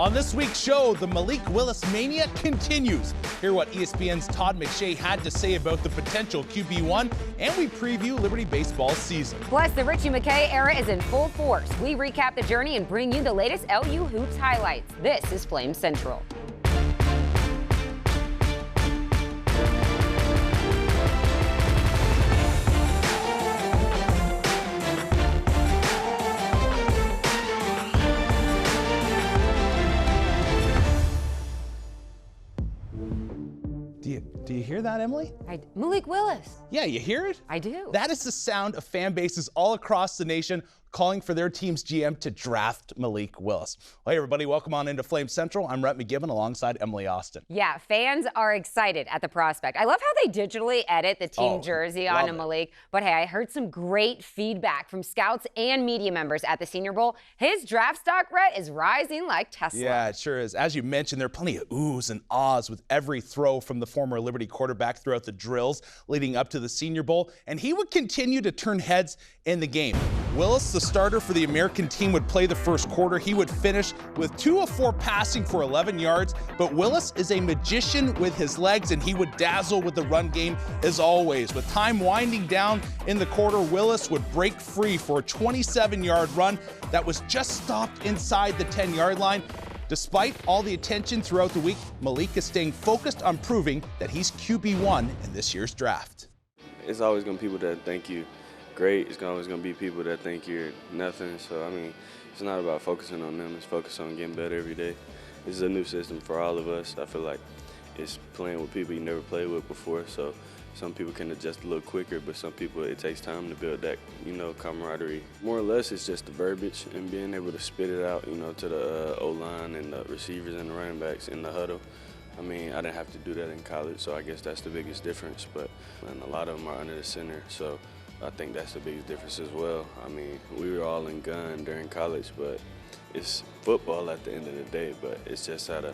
On this week's show, the Malik Willis mania continues. Hear what ESPN's Todd McShay had to say about the potential QB1, and we preview Liberty baseball season. Plus, the Richie McKay era is in full force. We recap the journey and bring you the latest LU Hoops highlights. This is Flame Central. Do you hear that, Emily? Malik Willis. Yeah, you hear it? I do. That is the sound of fan bases all across the nation calling for their team's GM to draft Malik Willis. Well, hey, everybody, welcome on into Flame Central. I'm Rhett McGibbon alongside Emily Austin. Yeah, fans are excited at the prospect. I love how they digitally edit the team jersey on Malik. But hey, I heard some great feedback from scouts and media members at the Senior Bowl. His draft stock, Rhett, is rising like Tesla. Yeah, it sure is. As you mentioned, there are plenty of oohs and ahs with every throw from the former Liberty quarterback throughout the drills leading up to the Senior Bowl, and he would continue to turn heads in the game. Willis, the starter for the American team, would play the first quarter. He would finish with 2 of 4 passing for 11 yards, but Willis is a magician with his legs, and he would dazzle with the run game as always. With time winding down in the quarter, Willis would break free for a 27-yard run that was just stopped inside the 10-yard line. Despite all the attention throughout the week, Malik is staying focused on proving that he's QB1 in this year's draft. It's always going to be people that think you great. It's always going to be people that think you're nothing. So, I mean, it's not about focusing on them. It's focused on getting better every day. This is a new system for all of us. I feel like it's playing with people you never played with before. So some people can adjust a little quicker, but some people, it takes time to build that, camaraderie. More or less, it's just the verbiage and being able to spit it out, to the O-line and the receivers and the running backs in the huddle. I mean, I didn't have to do that in college, so I guess that's the biggest difference. And a lot of them are under the center, so I think that's the biggest difference as well. I mean, we were all in gun during college, but it's football at the end of the day, but it's just at a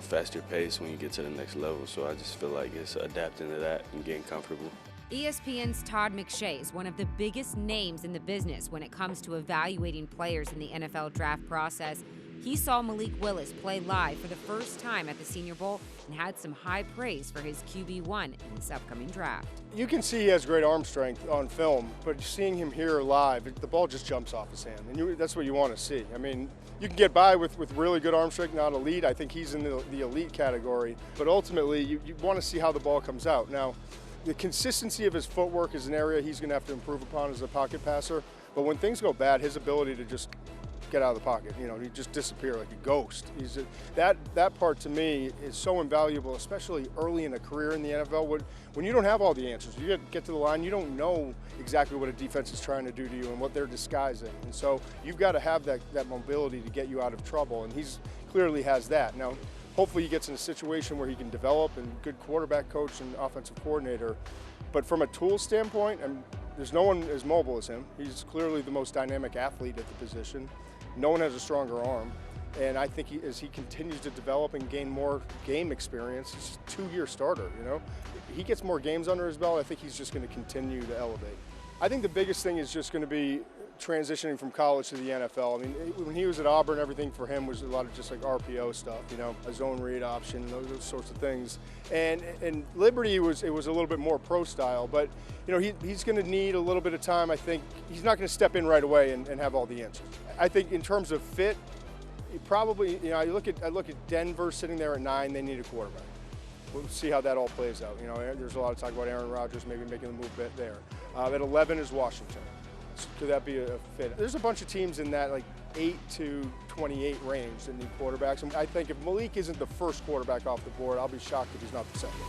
faster pace when you get to the next level. So I just feel like it's adapting to that and getting comfortable. ESPN's Todd McShay is one of the biggest names in the business when it comes to evaluating players in the NFL draft process. He saw Malik Willis play live for the first time at the Senior Bowl and had some high praise for his QB1 in this upcoming draft. You can see he has great arm strength on film, but seeing him here live, the ball just jumps off his hand, and that's what you want to see. I mean, you can get by with really good arm strength, not elite. I think he's in the elite category, but ultimately you want to see how the ball comes out. Now, the consistency of his footwork is an area he's going to have to improve upon as a pocket passer, but when things go bad, his ability to just get out of the pocket, he just disappear like a ghost. That part to me is so invaluable, especially early in a career in the NFL. When you don't have all the answers, you get to the line, you don't know exactly what a defense is trying to do to you and what they're disguising. And so you've got to have that mobility to get you out of trouble, and he's clearly has that. Now, hopefully he gets in a situation where he can develop and good quarterback coach and offensive coordinator. But from a tool standpoint, there's no one as mobile as him. He's clearly the most dynamic athlete at the position. No one has a stronger arm, and I think as he continues to develop and gain more game experience, he's a 2-year starter, He gets more games under his belt, I think he's just going to continue to elevate. I think the biggest thing is just going to be transitioning from college to the NFL. I mean, when he was at Auburn, everything for him was a lot of just like RPO stuff, a zone read option, those sorts of things. And Liberty, it was a little bit more pro style, but he's going to need a little bit of time. I think he's not going to step in right away and have all the answers. I think in terms of fit, he probably, I look at Denver sitting there at 9, they need a quarterback. We'll see how that all plays out. There's a lot of talk about Aaron Rodgers maybe making the move there. At 11 is Washington. Could that be a fit? There's a bunch of teams in that 8 to 28 range that need quarterbacks. And I think if Malik isn't the first quarterback off the board, I'll be shocked if he's not the second.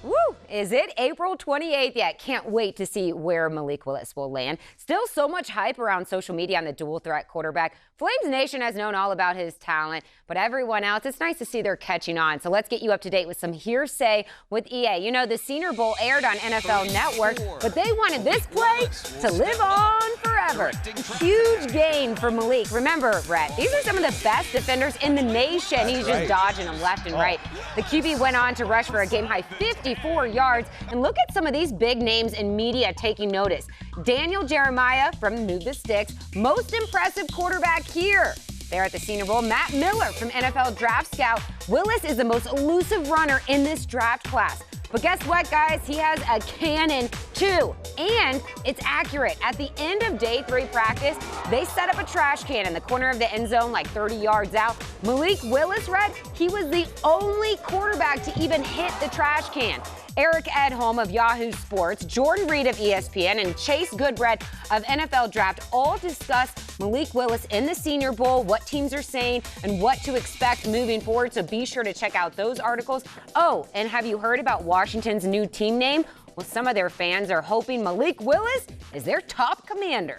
Woo! Is it April 28th yet? Can't wait to see where Malik Willis will land. Still so much hype around social media on the dual threat quarterback. Flames Nation has known all about his talent, but everyone else, it's nice to see they're catching on. So let's get you up to date with some hearsay with EA. The Senior Bowl aired on NFL Network, but they wanted this play to live on forever. Huge gain for Malik. Remember, Brett, these are some of the best defenders in the nation. He's just dodging them left and right. The QB went on to rush for a game-high 54 yards. And look at some of these big names in media taking notice. Daniel Jeremiah from Move the Sticks, most impressive quarterback here. There at the Senior Bowl, Matt Miller from NFL Draft Scout. Willis is the most elusive runner in this draft class. But guess what, guys? He has a cannon, too. And it's accurate. At the end of day 3 practice, they set up a trash can in the corner of the end zone like 30 yards out. Malik Willis, Red, he was the only quarterback to even hit the trash can. Eric Edholm of Yahoo Sports, Jordan Reed of ESPN, and Chase Goodbread of NFL Draft all discussed Malik Willis in the Senior Bowl, what teams are saying, and what to expect moving forward. So be sure to check out those articles. Oh, and have you heard about Washington's new team name? Well, some of their fans are hoping Malik Willis is their top commander.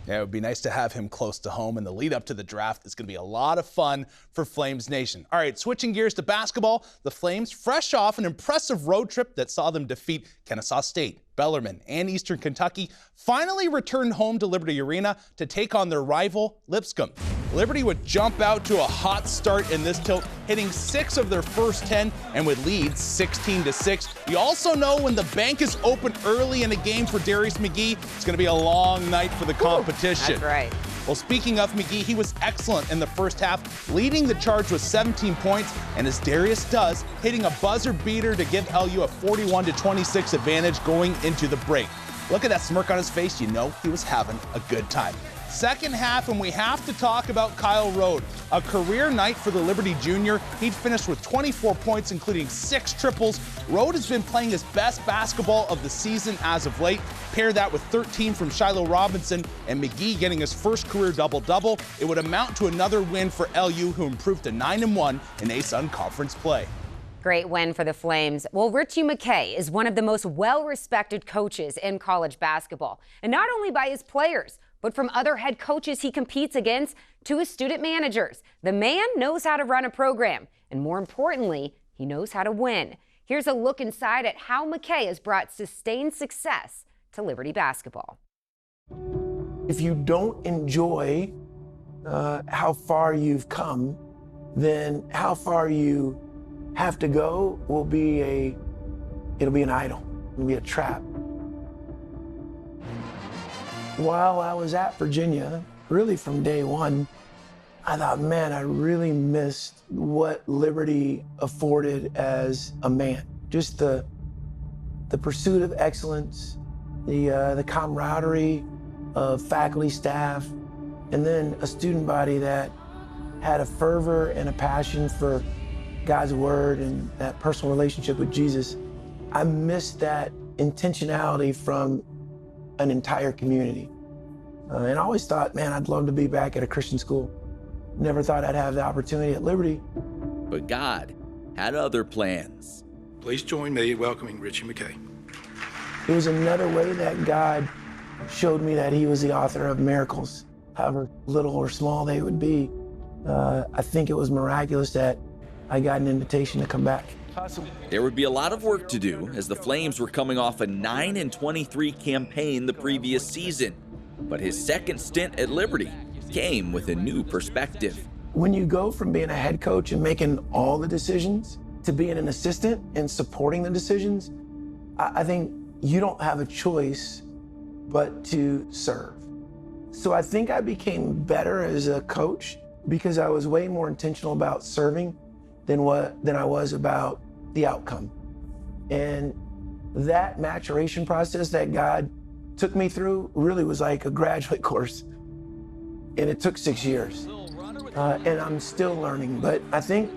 Yeah, it would be nice to have him close to home, and the lead up to the draft is going to be a lot of fun for Flames Nation. All right, switching gears to basketball, the Flames, fresh off an impressive road trip that saw them defeat Kennesaw State, Bellarmine, and Eastern Kentucky, finally returned home to Liberty Arena to take on their rival, Lipscomb. Liberty would jump out to a hot start in this tilt, hitting 6 of their first 10 and would lead 16-6. You also know when the bank is open early in a game for Darius McGee, it's going to be a long night for the competition. That's right. Well, speaking of McGee, he was excellent in the first half, leading the charge with 17 points, and as Darius does, hitting a buzzer beater to give LU a 41-26 advantage going into the break. Look at that smirk on his face, you know he was having a good time. Second half, and we have to talk about Kyle Rode. A career night for the Liberty Junior. He'd finished with 24 points, including 6 triples. Rode has been playing his best basketball of the season as of late. Pair that with 13 from Shiloh Robinson and McGee getting his first career double-double. It would amount to another win for LU, who improved to 9-1 in ASUN conference play. Great win for the Flames. Well, Richie McKay is one of the most well-respected coaches in college basketball, and not only by his players, but from other head coaches he competes against to his student managers. The man knows how to run a program, and more importantly, he knows how to win. Here's a look inside at how McKay has brought sustained success to Liberty basketball. If you don't enjoy how far you've come, then how far you have to go will be it'll be an idol, it'll be a trap. While I was at Virginia, really from day one, I thought, man, I really missed what Liberty afforded as a man. Just the pursuit of excellence, the camaraderie of faculty, staff, and then a student body that had a fervor and a passion for God's word and that personal relationship with Jesus. I missed that intentionality from an entire community. And I always thought, man, I'd love to be back at a Christian school. Never thought I'd have the opportunity at Liberty. But God had other plans. Please join me in welcoming Richie McKay. It was another way that God showed me that he was the author of miracles, however little or small they would be. I think it was miraculous that I got an invitation to come back. There would be a lot of work to do as the Flames were coming off a 9-23 campaign the previous season. But his second stint at Liberty came with a new perspective. When you go from being a head coach and making all the decisions to being an assistant and supporting the decisions, I think you don't have a choice but to serve. So I think I became better as a coach because I was way more intentional about serving than I was about the outcome. And that maturation process that God took me through really was like a graduate course. And it took 6 years. And I'm still learning, but I think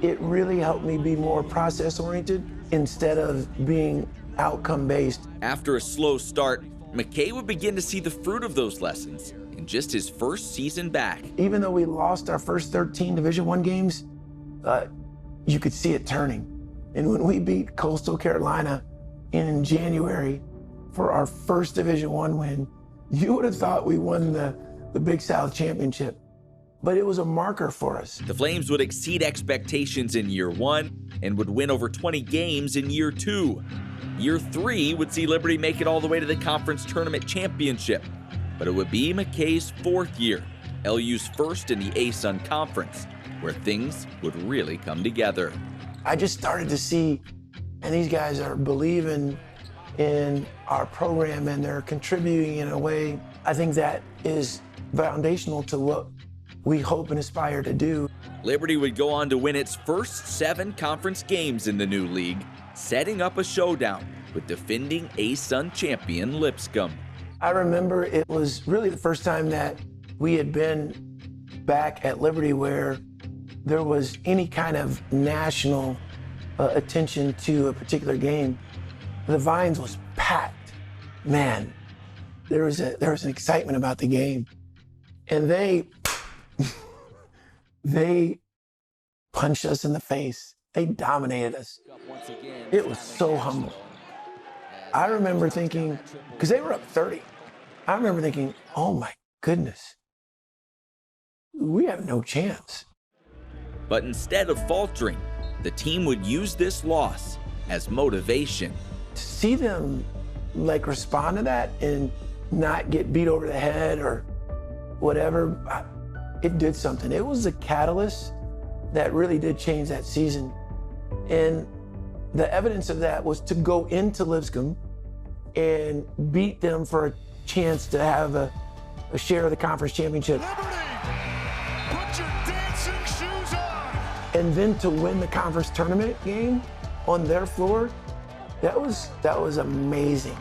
it really helped me be more process-oriented instead of being outcome-based. After a slow start, McKay would begin to see the fruit of those lessons in just his first season back. Even though we lost our first 13 Division I games, you could see it turning. And when we beat Coastal Carolina in January for our first Division I win, you would have thought we won the Big South Championship. But it was a marker for us. The Flames would exceed expectations in year 1 and would win over 20 games in year 2. Year 3 would see Liberty make it all the way to the conference tournament championship. But it would be McKay's 4th year, LU's first in the ASUN conference, where things would really come together. I just started to see, and these guys are believing in our program and they're contributing in a way I think that is foundational to what we hope and aspire to do. Liberty would go on to win its first 7 conference games in the new league, setting up a showdown with defending ASUN champion Lipscomb. I remember it was really the first time that we had been back at Liberty where there was any kind of national attention to a particular game. The Vines was packed. Man, there was an excitement about the game. And they punched us in the face. They dominated us. It was so humble. I remember thinking, because they were up 30, I remember thinking, oh my goodness, we have no chance. But instead of faltering, the team would use this loss as motivation. To see them respond to that and not get beat over the head or whatever, it did something. It was a catalyst that really did change that season. And the evidence of that was to go into Lipscomb and beat them for a chance to have a share of the conference championship. Liberty, put your dancing shoes on. And then to win the conference tournament game on their floor, that was amazing.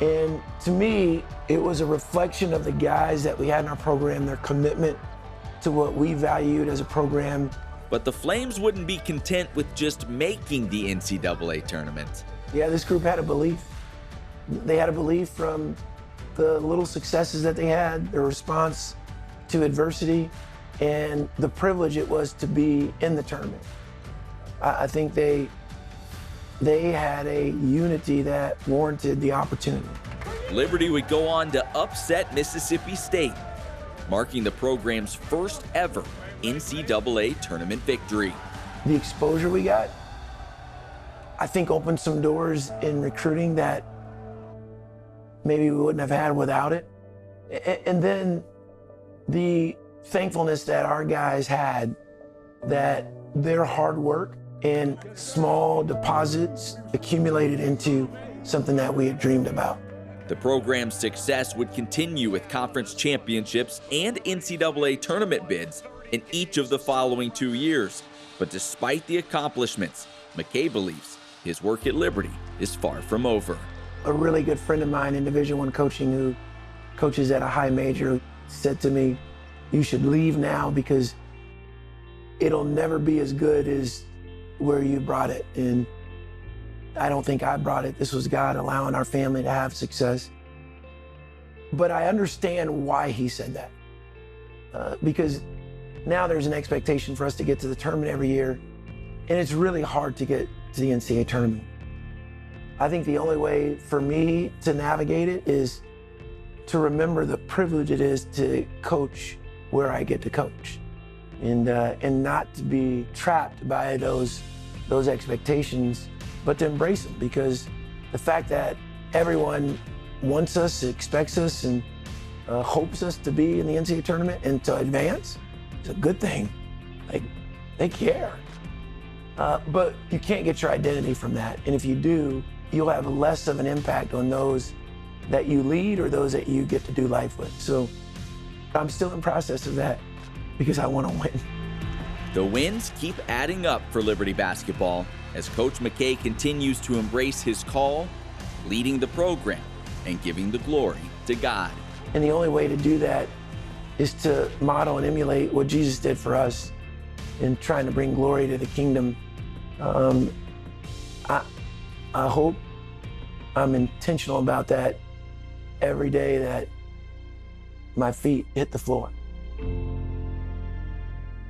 And to me, it was a reflection of the guys that we had in our program, their commitment to what we valued as a program. But the Flames wouldn't be content with just making the NCAA tournament. Yeah, this group had a belief. They had a belief from the little successes that they had, their response to adversity, and the privilege it was to be in the tournament. I think they had a unity that warranted the opportunity. Liberty would go on to upset Mississippi State, marking the program's first ever NCAA tournament victory. The exposure we got, I think, opened some doors in recruiting that maybe we wouldn't have had without it. And then the thankfulness that our guys had, that their hard work and small deposits accumulated into something that we had dreamed about. The program's success would continue with conference championships and NCAA tournament bids in each of the following 2 years. But despite the accomplishments, McKay believes his work at Liberty is far from over. A really good friend of mine in Division I coaching who coaches at a high major said to me, you should leave now because it'll never be as good as where you brought it. And I don't think I brought it. This was God allowing our family to have success. But I understand why he said that. Because now there's an expectation for us to get to the tournament every year, and it's really hard to get to the NCAA tournament. I think the only way for me to navigate it is to remember the privilege it is to coach where I get to coach, and not to be trapped by those expectations, but to embrace them, because the fact that everyone wants us, expects us, and hopes us to be in the NCAA tournament and to advance is a good thing. Like, they care. But you can't get your identity from that. And if you do, you'll have less of an impact on those that you lead or those that you get to do life with. So I'm still in process of that because I want to win. The wins keep adding up for Liberty basketball as Coach McKay continues to embrace his call, leading the program and giving the glory to God. And the only way to do that is to model and emulate what Jesus did for us in trying to bring glory to the kingdom. I hope I'm intentional about that every day that my feet hit the floor.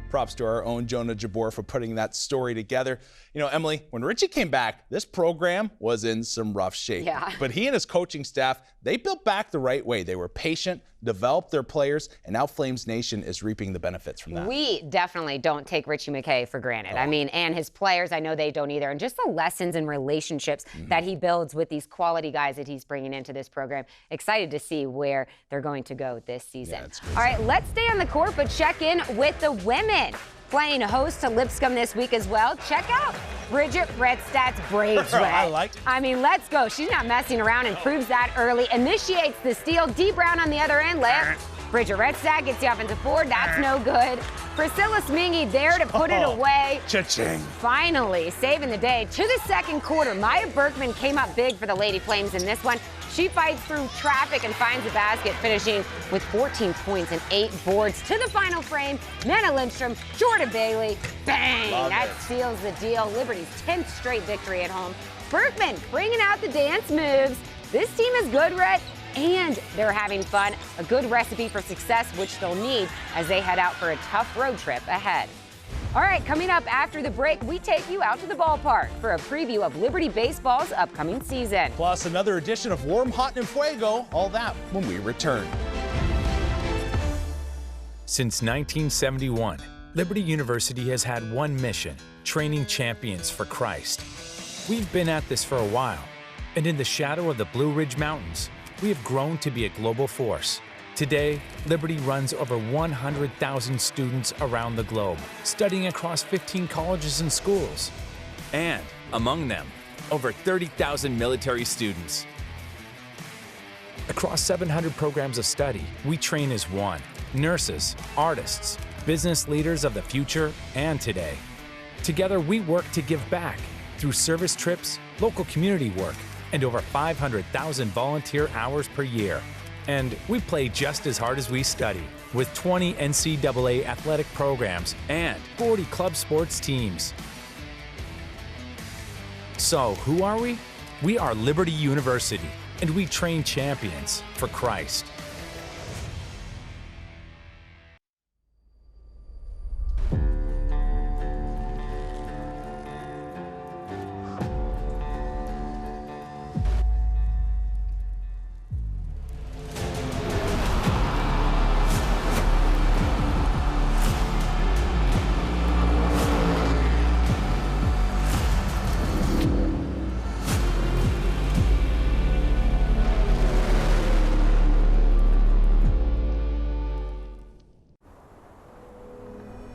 Props to our own Jonah Jabor for putting that story together. You know, Emily, when Richie came back, this program was in some rough shape. Yeah. But he and his coaching staff, they built back the right way. They were patient, developed their players, and now Flames Nation is reaping the benefits from that. We definitely don't take Richie McKay for granted. I mean, and his players, I know they don't either. And just the lessons and relationships that he builds with these quality guys that he's bringing into this program. Excited to see where they're going to go this season. Yeah, it's great. All right, let's stay on the court, but check in with the women. Playing host to Lipscomb this week as well. Check out Bridget Bredstad's braids. I like it. I mean, let's go. She's not messing around and proves that early. Initiates the steal. D. Brown on the other end. Layup. Bridget Redstack gets the offensive board. That's no good. Priscilla Smingy there to put it away. Cha-ching. Finally saving the day to the second quarter. Maya Berkman came up big for the Lady Flames in this one. She fights through traffic and finds the basket, finishing with 14 points and 8 boards. To the final frame, Nana Lindstrom, Jordan Bailey, bang! That seals the deal. Liberty's 10th straight victory at home. Berkman bringing out the dance moves. This team is good, Rhett, and they're having fun. A good recipe for success, which they'll need as they head out for a tough road trip ahead. All right, coming up after the break, we take you out to the ballpark for a preview of Liberty Baseball's upcoming season. Plus another edition of Warm, Hot, and Fuego. All that when we return. Since 1971, Liberty University has had one mission: training champions for Christ. We've been at this for a while, and in the shadow of the Blue Ridge Mountains, we have grown to be a global force. Today, Liberty runs over 100,000 students around the globe, studying across 15 colleges and schools. And among them, over 30,000 military students. Across 700 programs of study, we train as one: nurses, artists, business leaders of the future and today. Together, we work to give back through service trips, local community work, and over 500,000 volunteer hours per year. And we play just as hard as we study, with 20 NCAA athletic programs and 40 club sports teams. So, who are we? We are Liberty University, and we train champions for Christ.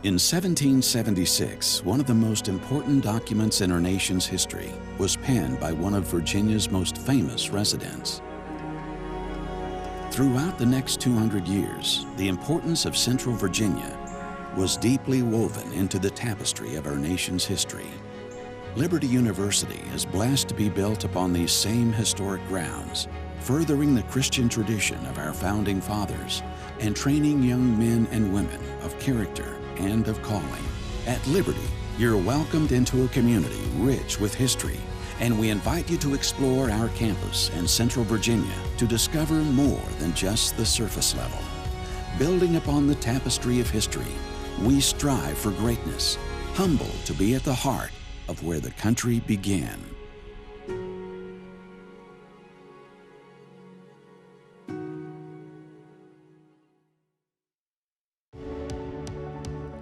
In 1776, one of the most important documents in our nation's history was penned by one of Virginia's most famous residents. Throughout the next 200 years, the importance of Central Virginia was deeply woven into the tapestry of our nation's history. Liberty University is blessed to be built upon these same historic grounds, furthering the Christian tradition of our founding fathers and training young men and women of character and of calling. At Liberty, you're welcomed into a community rich with history, and we invite you to explore our campus in Central Virginia to discover more than just the surface level. Building upon the tapestry of history, we strive for greatness, humble to be at the heart of where the country began.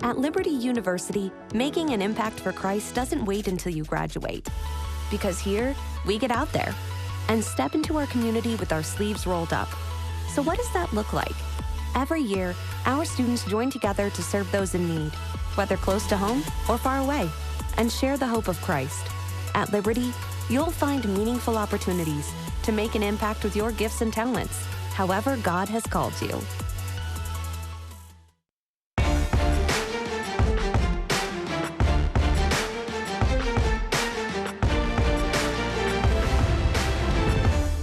At Liberty University, making an impact for Christ doesn't wait until you graduate. Because here, we get out there and step into our community with our sleeves rolled up. So what does that look like? Every year, our students join together to serve those in need, whether close to home or far away, and share the hope of Christ. At Liberty, you'll find meaningful opportunities to make an impact with your gifts and talents, however God has called you.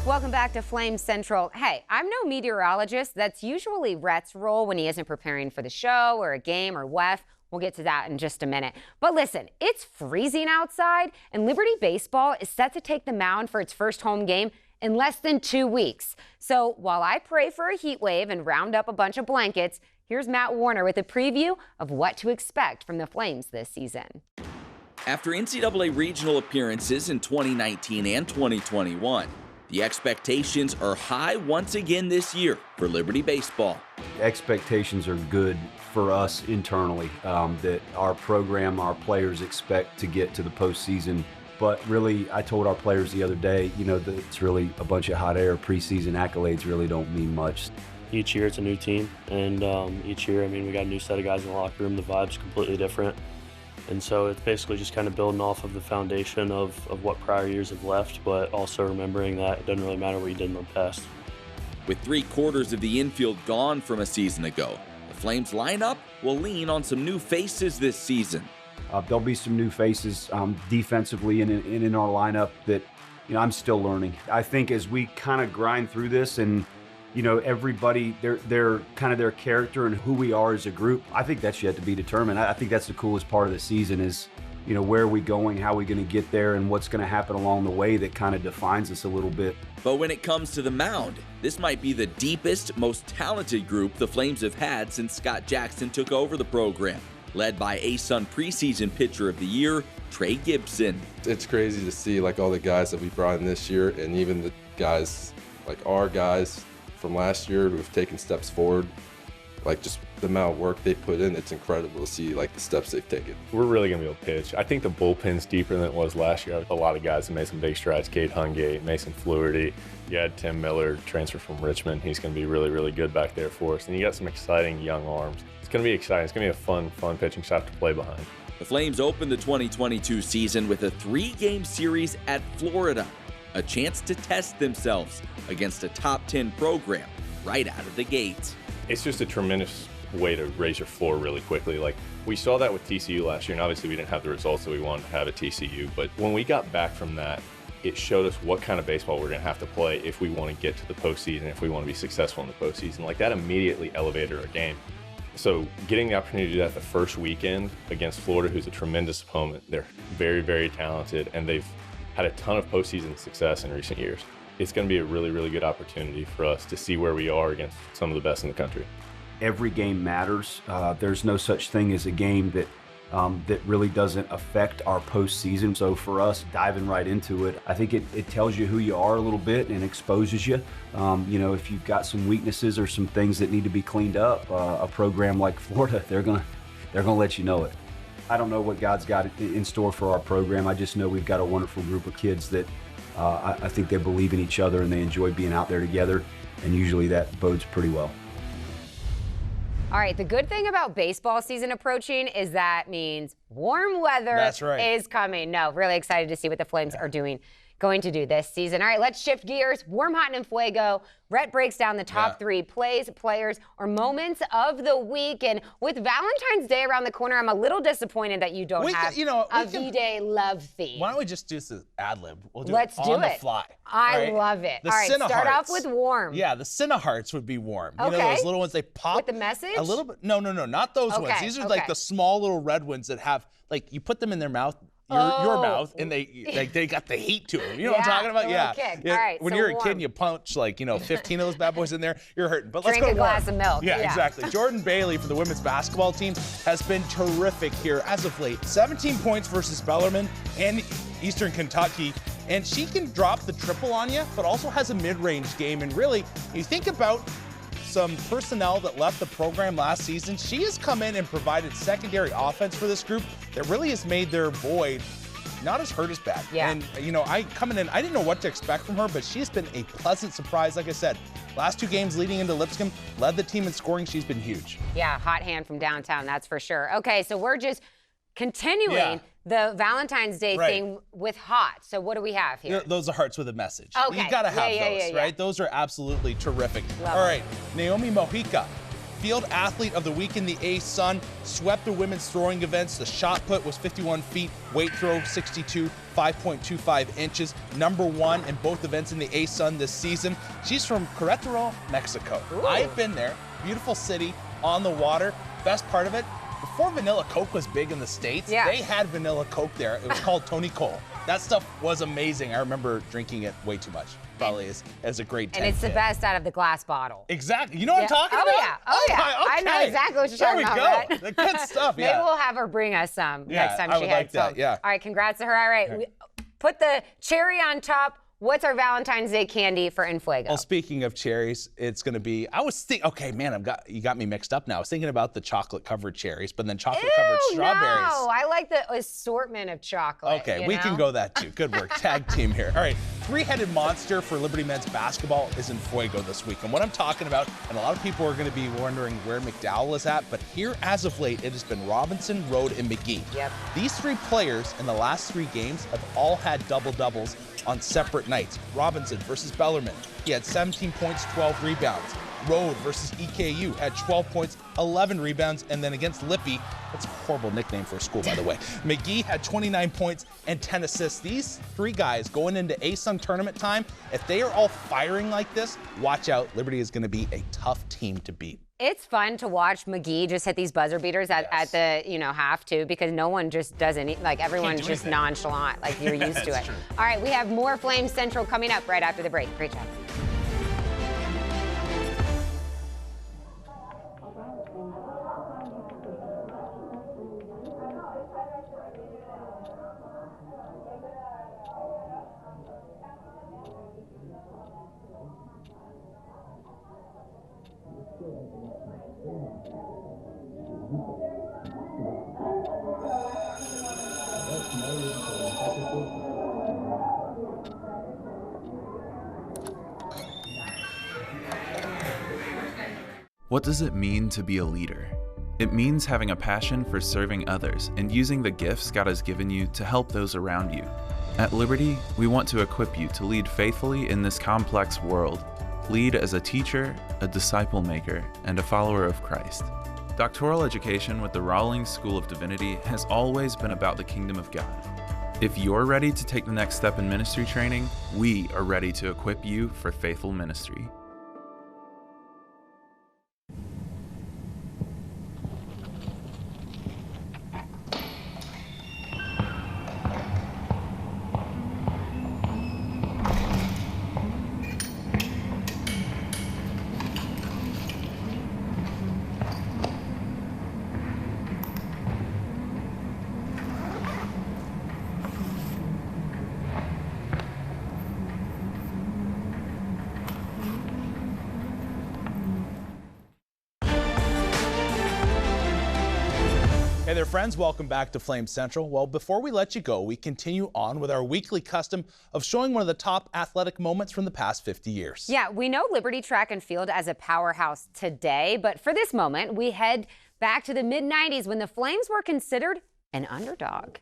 Welcome back to Flame Central. Hey, I'm no meteorologist. That's usually Rhett's role when he isn't preparing for the show or a game or WEF. We'll get to that in just a minute. But listen, it's freezing outside, and Liberty Baseball is set to take the mound for its first home game in less than 2 weeks. So while I pray for a heat wave and round up a bunch of blankets, here's Matt Warner with a preview of what to expect from the Flames this season. After NCAA regional appearances in 2019 and 2021, the expectations are high once again this year for Liberty Baseball. Expectations are good for us internally, that our program, our players expect to get to the postseason. But really, I told our players the other day, that it's really a bunch of hot air. Preseason accolades really don't mean much. Each year it's a new team, and each year, we got a new set of guys in the locker room. The vibe's completely different. And so it's basically just kind of building off of the foundation of what prior years have left, but also remembering that it doesn't really matter what you did in the past. With 3/4 of the infield gone from a season ago, the Flames lineup will lean on some new faces this season. There'll be some new faces defensively and in our lineup that, I'm still learning. I think as we kind of grind through this and, everybody, their kind of their character and who we are as a group, I think that's yet to be determined. I think that's the coolest part of the season is, where are we going, how are we going to get there, and what's going to happen along the way that kind of defines us a little bit. But when it comes to the mound, this might be the deepest, most talented group the Flames have had since Scott Jackson took over the program, led by ASUN preseason pitcher of the year, Trey Gibson. It's crazy to see all the guys that we brought in this year, and even the guys, our guys from last year who've taken steps forward, just the amount of work they put in, it's incredible to see the steps they've taken. We're really going to be able to pitch. I think the bullpen's deeper than it was last year. A lot of guys have made some big strides. Cade Hungate, Mason Fluharty. You had Tim Miller transfer from Richmond. He's going to be really, really good back there for us. And you got some exciting young arms. It's going to be exciting. It's going to be a fun pitching staff to play behind. The Flames opened the 2022 season with a 3-game series at Florida, a chance to test themselves against a top 10 program right out of the gate. It's just a tremendous way to raise your floor really quickly. We saw that with TCU last year, and obviously we didn't have the results that we wanted to have at TCU, but when we got back from that, it showed us what kind of baseball we're going to have to play if we want to get to the postseason, if we want to be successful in the postseason. That immediately elevated our game. So getting the opportunity to do that the first weekend against Florida, who's a tremendous opponent, they're very, very talented, and they've had a ton of postseason success in recent years. It's going to be a really, really good opportunity for us to see where we are against some of the best in the country. Every game matters. There's no such thing as a game that really doesn't affect our postseason. So for us, diving right into it, I think it tells you who you are a little bit and exposes you. If you've got some weaknesses or some things that need to be cleaned up, a program like Florida, they're gonna let you know it. I don't know what God's got in store for our program. I just know we've got a wonderful group of kids that I think they believe in each other and they enjoy being out there together, and usually that bodes pretty well. All right, the good thing about baseball season approaching is that means warm weather is coming. No, really excited to see what the Flames are going to do this season. All right, let's shift gears. Warm, hot, and fuego. Rhett breaks down the top 3 plays, players, or moments of the week. And with Valentine's Day around the corner, I'm a little disappointed that you don't have a V-Day love theme. Why don't we just do this ad-lib? We'll do Let's it do on it. the fly. I love it. The All right, start off with warm. Yeah, the Cinehearts would be warm. Okay. You know those little ones they pop? With the message? A little bit. No, not those ones. These are the small little red ones that have, you put them in their mouth, your mouth, and they got the heat to them. You know what I'm talking about? Yeah. Kick. All right, when so you're a warm. kid and you punch 15 of those bad boys in there, you're hurting. But Drink let's go a glass of milk. Yeah, exactly. Jordan Bailey for the women's basketball team has been terrific here as of late. 17 points versus Bellarmine and Eastern Kentucky. And she can drop the triple on you, but also has a mid-range game. And really, you think about some personnel that left the program last season, she has come in and provided secondary offense for this group that really has made their void not as hurt as bad. Yeah. And, I didn't know what to expect from her, but she's been a pleasant surprise. Like I said, last 2 games leading into Lipscomb, led the team in scoring. She's been huge. Yeah, hot hand from downtown, that's for sure. Okay, so we're just continuing the Valentine's Day thing with hot. So what do we have here? Those are hearts with a message. Okay. You got to have those, right? Those are absolutely terrific. All right, Naomi Mojica, Field Athlete of the Week in the ASUN, swept the women's throwing events. The shot put was 51 feet, weight throw 62, 5.25 inches. Number 1 in both events in the ASUN this season. She's from Querétaro, Mexico. Ooh. I've been there. Beautiful city on the water. Best part of it, before vanilla Coke was big in the States, they had vanilla Coke there. It was called Tony Cole. That stuff was amazing. I remember drinking it way too much. Probably as a grade 10 And it's the kid. best out of the glass bottle. Exactly. You know what I'm talking about? Oh, yeah. Okay. I know exactly what you're talking about. There we Right? go. The good stuff, Maybe we'll have her bring us some next time I she would heads like that, home. yeah. All right, congrats to her. All right, we put the cherry on top. What's our Valentine's Day candy for Enfuego? Well, speaking of cherries, it's going to be, okay, man, you got me mixed up now. I was thinking about the chocolate-covered cherries, but then chocolate-covered strawberries. No, I like the assortment of chocolate. Okay, we can go that too. Good work. Tag team here. All right, three-headed monster for Liberty men's basketball is in fuego this week. And what I'm talking about, and a lot of people are going to be wondering where McDowell is at, but here as of late, it has been Robinson, Rode, and McGee. Yep. These three players in the last 3 games have all had double-doubles on separate nights. Robinson versus Bellarmine, he had 17 points, 12 rebounds. Rode versus EKU had 12 points, 11 rebounds, and then against Lippy, that's a horrible nickname for a school, by the way. McGee had 29 points and 10 assists. These 3 guys going into ASUN tournament time, if they are all firing like this, watch out. Liberty is going to be a tough team to beat. It's fun to watch McGee just hit these buzzer beaters at the half too, because no one just does any, like everyone's just nonchalant, like you're used to it. True. All right, we have more Flames Central coming up right after the break. Great job. What does it mean to be a leader? It means having a passion for serving others and using the gifts God has given you to help those around you. At Liberty, we want to equip you to lead faithfully in this complex world. Lead as a teacher, a disciple maker, and a follower of Christ. Doctoral education with the Rawlings School of Divinity has always been about the kingdom of God. If you're ready to take the next step in ministry training, we are ready to equip you for faithful ministry. Hey there, friends. Welcome back to Flame Central. Well, before we let you go, we continue on with our weekly custom of showing one of the top athletic moments from the past 50 years. Yeah, we know Liberty Track and Field as a powerhouse today, but for this moment, we head back to the mid-90s when the Flames were considered an underdog.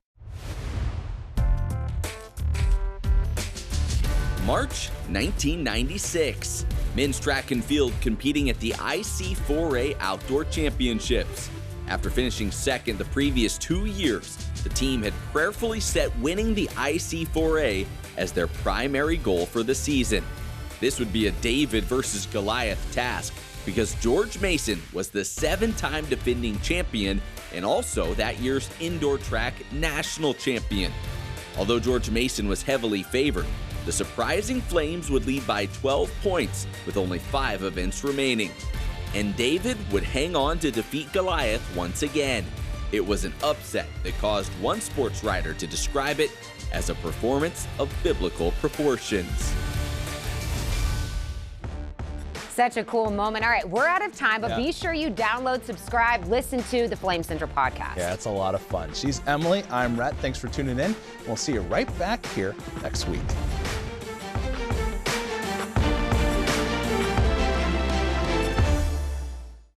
March 1996. Men's track and field competing at the IC4A Outdoor Championships. After finishing second the previous 2 years, the team had prayerfully set winning the IC4A as their primary goal for the season. This would be a David versus Goliath task because George Mason was the 7-time defending champion and also that year's indoor track national champion. Although George Mason was heavily favored, the surprising Flames would lead by 12 points with only 5 events remaining. And David would hang on to defeat Goliath once again. It was an upset that caused one sports writer to describe it as a performance of biblical proportions. Such a cool moment. All right, we're out of time, but be sure you download, subscribe, listen to the Flame Central podcast. Yeah, it's a lot of fun. She's Emily. I'm Rhett. Thanks for tuning in. We'll see you right back here next week.